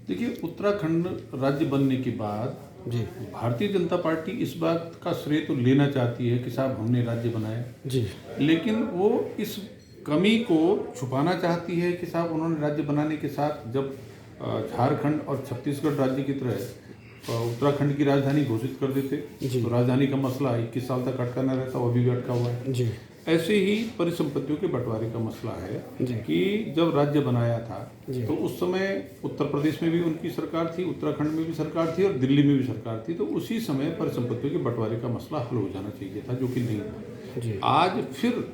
देखिए, उत्तराखंड राज्य बनने के बाद जी भारतीय जनता पार्टी इस बात का श्रेय तो लेना चाहती है कि साहब हमने राज्य बनाया, जी लेकिन वो इस कमी को छुपाना चाहती है कि साहब उन्होंने राज्य बनाने के साथ जब झारखंड और छत्तीसगढ़ राज्य की तरह उत्तराखंड की राजधानी घोषित कर देते तो राजधानी का मसला 21 साल तक अटका न रहता, वो अभी भी अटका हुआ है। जी ऐसे ही परिसंपत्तियों के बंटवारे का मसला है जी कि जब राज्य बनाया था जी तो उस समय उत्तर प्रदेश में भी उनकी सरकार थी, उत्तराखंड में भी सरकार थी और दिल्ली में भी सरकार थी, तो उसी समय परिसंपत्तियों के बंटवारे का मसला हल हो जाना चाहिए था, जो कि नहीं हुआ। जी आज फिर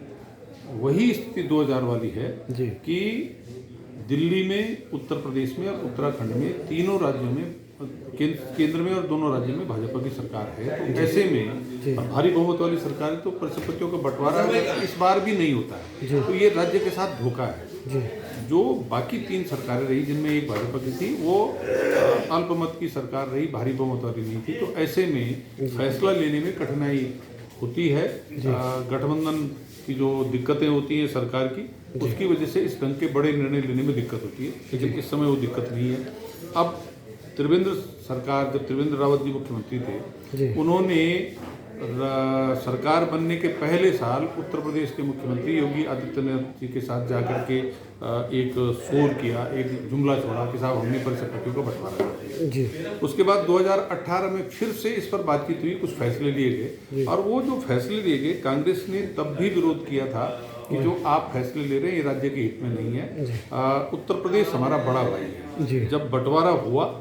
वही स्थिति 2000 वाली है जी कि दिल्ली में, उत्तर प्रदेश में और उत्तराखंड में, तीनों राज्यों में, केंद्र में और दोनों राज्यों में भाजपा की सरकार है। तो ऐसे में और भारी बहुमत वाली सरकार है, तो परिसंपत्तियों का बंटवारा इस बार भी नहीं होता है, तो ये राज्य के साथ धोखा है। जी जो बाकी 3 सरकारें रही, जिनमें एक भाजपा की थी, वो अल्पमत की सरकार रही, भारी बहुमत वाली नहीं थी, तो ऐसे में फैसला लेने में कठिनाई होती है। गठबंधन की जो दिक्कतें होती हैं सरकार की, उसकी वजह से इस ढंग के बड़े निर्णय लेने में दिक्कत होती है, लेकिन इस समय वो दिक्कत नहीं है। अब त्रिवेंद्र सरकार, जब त्रिवेंद्र रावत जी मुख्यमंत्री थे, उन्होंने सरकार बनने के पहले साल उत्तर प्रदेश के मुख्यमंत्री योगी आदित्यनाथ जी के साथ जाकर के एक शोर किया, एक जुमला छोड़ा कि साहब हमने परिसंपत्तियों का बंटवारा कर दिया। जी उसके बाद 2018 में फिर से इस पर बातचीत हुई, कुछ फैसले लिए गए, और वो जो फैसले लिए गए, कांग्रेस ने तब भी विरोध किया था कि जो आप फैसले ले रहे हैं ये राज्य के हित में नहीं है। उत्तर प्रदेश हमारा बड़ा भाई है। जब बंटवारा हुआ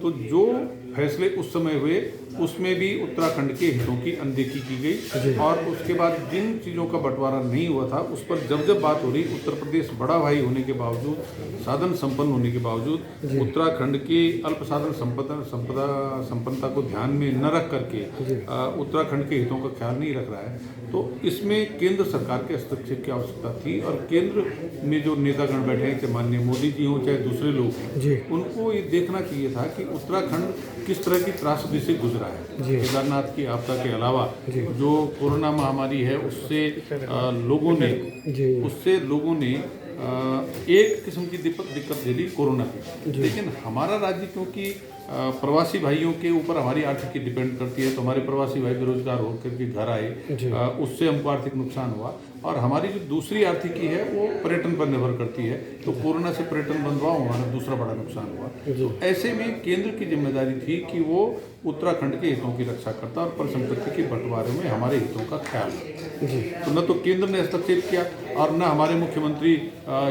तो जो फैसले उस समय हुए उसमें भी उत्तराखंड के हितों की अनदेखी की गई, और उसके बाद जिन चीज़ों का बंटवारा नहीं हुआ था उस पर जब जब बात हो रही, उत्तर प्रदेश बड़ा भाई होने के बावजूद, साधन संपन्न होने के बावजूद, उत्तराखंड के अल्प साधन संपन्नता को ध्यान में न रख करके उत्तराखंड के हितों का ख्याल नहीं रख रहा है, तो इसमें केंद्र सरकार के हस्तक्षेप की आवश्यकता थी। और केंद्र में जो नेतागण बैठे हैं, चाहे माननीय मोदी जी हों चाहे दूसरे लोग हों, उनको ये देखना चाहिए था कि उत्तराखंड किस तरह की त्रासदी से गुजरा है। केदारनाथ की आपदा के अलावा जो कोरोना महामारी है, उससे लोगों ने एक किस्म की दिक्कत झेली कोरोना की। लेकिन हमारा राज्य क्योंकि प्रवासी भाइयों के ऊपर हमारी आर्थिकी डिपेंड करती है, तो हमारे प्रवासी भाई बेरोजगार होकर के घर आए, उससे हमको आर्थिक नुकसान हुआ। और हमारी जो दूसरी आर्थिकी है वो पर्यटन पर निर्भर करती है, तो कोरोना से पर्यटन बंद हुआ, हमारा दूसरा बड़ा नुकसान हुआ। तो ऐसे में केंद्र की जिम्मेदारी थी कि वो उत्तराखंड के हितों की रक्षा करता और परिसंपत्ति के बंटवारे में हमारे हितों का ख्याल रखता। तो न तो केंद्र ने हस्तक्षेप किया और न हमारे मुख्यमंत्री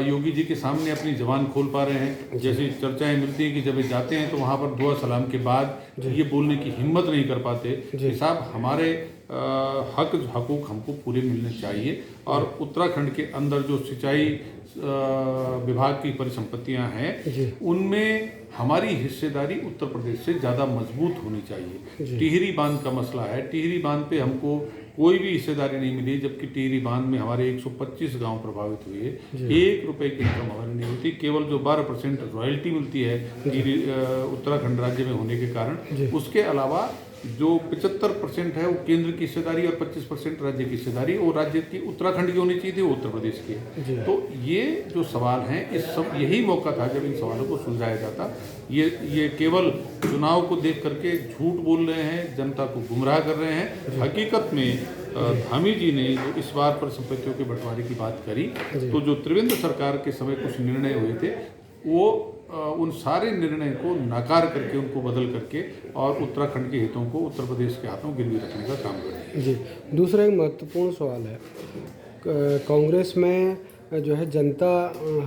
योगी जी के सामने अपनी जबान खोल पा रहे हैं। जैसी चर्चाएं मिलती हैं कि जब वे जाते हैं तो वहाँ पर दुआ सलाम के बाद ये बोलने की हिम्मत नहीं कर पाते कि साहब हमारे हकूक हमको पूरे मिलने चाहिए, और उत्तराखंड के अंदर जो सिंचाई विभाग की परिसंपत्तियां हैं उनमें हमारी हिस्सेदारी उत्तर प्रदेश से ज़्यादा मजबूत होनी चाहिए। टिहरी बांध का मसला है, टिहरी बांध पे हमको कोई भी हिस्सेदारी नहीं मिली, जबकि टिहरी बांध में हमारे 125 गांव प्रभावित हुए, 1 रुपए की इनकम हमारी नहीं होती, केवल जो 12% रॉयल्टी मिलती है उत्तराखंड राज्य में होने के कारण। उसके अलावा जो 75% है वो केंद्र की हिस्सेदारी और 25% राज्य की हिस्सेदारी, और राज्य की उत्तराखंड की होनी चाहिए थी, वो उत्तर प्रदेश की है। तो ये जो सवाल हैं, इस सब यही मौका था जब इन सवालों को सुलझाया जाता। ये केवल चुनाव को देख करके झूठ बोल रहे हैं, जनता को गुमराह कर रहे हैं। हकीकत में धामी जी ने जो इस बार पर संपत्तियों के बंटवारे की बात करी, तो जो त्रिवेंद्र सरकार के समय कुछ निर्णय हुए थे, वो उन सारे निर्णय को नकार करके, उनको बदल करके और उत्तराखंड के हितों को उत्तर प्रदेश के हाथों गिरवी रखने का काम करें। जी दूसरा एक महत्वपूर्ण सवाल है, कांग्रेस में जो है जनता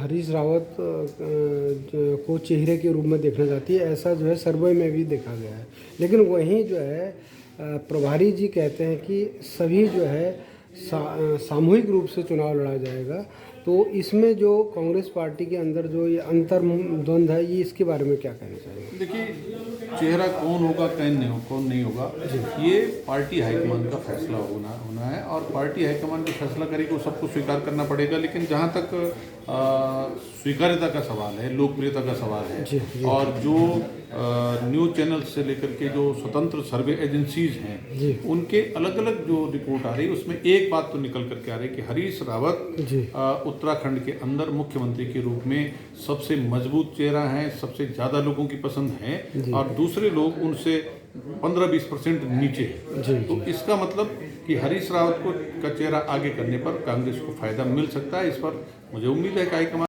हरीश रावत को चेहरे के रूप में देखना चाहती है, ऐसा जो है सर्वे में भी देखा गया है। लेकिन वहीं जो है प्रभारी जी कहते हैं कि सभी जो है सामूहिक रूप से चुनाव लड़ा जाएगा। तो इसमें जो कांग्रेस पार्टी के अंदर जो ये अंतर्द्वंद है, ये इसके बारे में क्या कहना चाहिए? देखिए, चेहरा कौन होगा कौन नहीं होगा, ये पार्टी हाईकमान का फैसला होना है और पार्टी हाईकमान जो फैसला करेगी वो सबको स्वीकार करना पड़ेगा। लेकिन जहाँ तक स्वीकार्यता का सवाल है, लोकप्रियता का सवाल है, और जो न्यूज़ चैनल से लेकर के जो स्वतंत्र सर्वे एजेंसीज हैं उनके अलग अलग जो रिपोर्ट आ रही है उसमें एक बात तो निकल करके आ रही है कि हरीश रावत उत्तराखंड के अंदर मुख्यमंत्री के रूप में सबसे मजबूत चेहरा है, सबसे ज़्यादा लोगों की पसंद है और दूसरे लोग उनसे 15-20% नीचे है। तो इसका मतलब कि हरीश रावत का चेहरा आगे करने पर कांग्रेस को फायदा मिल सकता है। इस पर मुझे उम्मीद है कि हाईकमान